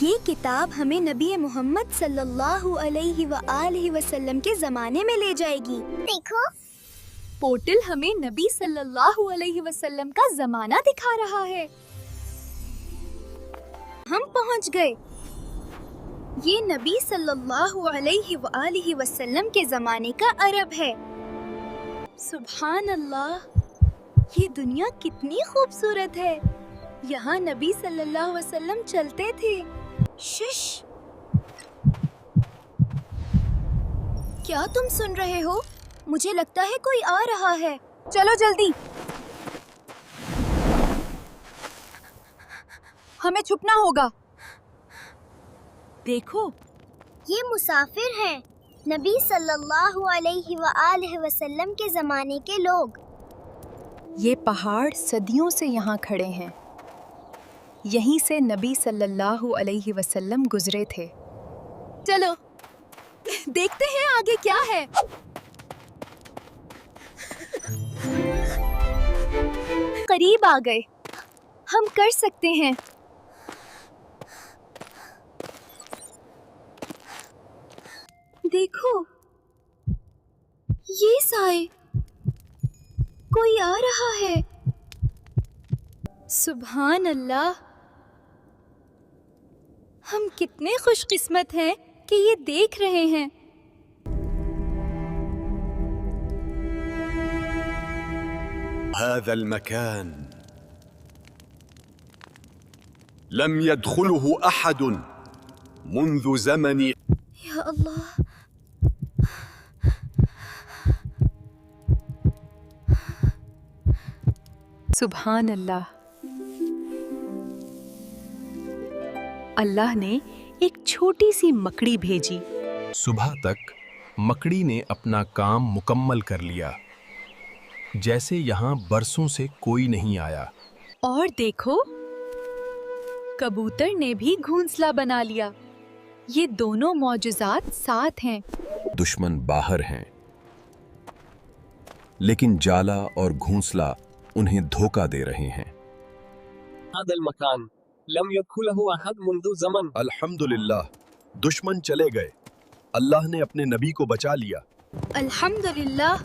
یہ کتاب ہمیں نبی محمد صلی اللہ علیہ وآلہ وسلم کے زمانے میں لے جائے گی۔ دیکھو، پورٹل ہمیں نبی صلی اللہ علیہ وسلم کا زمانہ دکھا رہا ہے۔ ہم پہنچ گئے۔ یہ نبی صلی اللہ علیہ وآلہ وسلم کے زمانے کا عرب ہے۔ سبحان اللہ، یہ دنیا کتنی خوبصورت ہے۔ یہاں نبی صلی اللہ علیہ وسلم چلتے تھے۔ شش، کیا تم سن رہے ہو؟ مجھے لگتا ہے کوئی آ رہا ہے۔ چلو جلدی، ہمیں چھپنا ہوگا۔ دیکھو، یہ مسافر ہیں، نبی صلی اللہ علیہ وآلہ وسلم کے زمانے کے لوگ۔ یہ پہاڑ صدیوں سے یہاں کھڑے ہیں۔ یہیں سے نبی صلی اللہ علیہ وسلم گزرے تھے۔ چلو دیکھتے ہیں آگے کیا ہے۔ قریب آ گئے، ہم کر سکتے ہیں۔ دیکھو، یہ سائے، کوئی آ رہا ہے۔ سبحان اللہ، ہم کتنے خوش قسمت ہیں کہ یہ دیکھ رہے ہیں۔ هذا المكان لم يدخله أحد منذ زمن. یا اللہ، سبحان اللہ۔ اللہ نے ایک چھوٹی سی مکڑی بھیجی۔ صبح تک مکڑی نے اپنا کام مکمل کر لیا، جیسے یہاں برسوں سے کوئی نہیں آیا۔ اور دیکھو، کبوتر نے بھی گھونسلہ بنا لیا۔ یہ دونوں معجزات ساتھ ہیں۔ دشمن باہر ہیں، لیکن جالا اور گھونسلہ انہیں دھوکہ دے رہے ہیں۔ هذا المكان لم يدخله أحد منذ زمن. الحمدللہ، دشمن چلے گئے، اللہ نے اپنے نبی کو بچا لیا۔ الحمدللہ،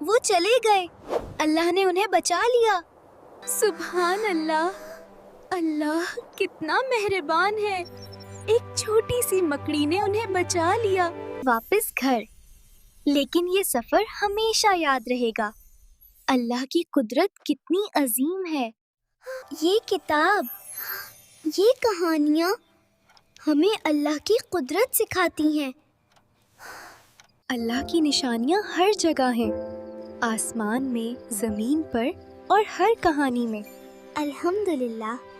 وہ چلے گئے، اللہ نے انہیں بچا لیا۔ سبحان اللہ، اللہ کتنا مہربان ہے۔ ایک چھوٹی سی مکڑی نے انہیں بچا لیا۔ واپس گھر، لیکن یہ سفر ہمیشہ یاد رہے گا۔ اللہ کی قدرت کتنی عظیم ہے۔ یہ کتاب، یہ کہانیاں ہمیں اللہ کی قدرت سکھاتی ہیں۔ اللہ کی نشانیاں ہر جگہ ہیں، آسمان میں، زمین پر اور ہر کہانی میں۔ الحمدللہ،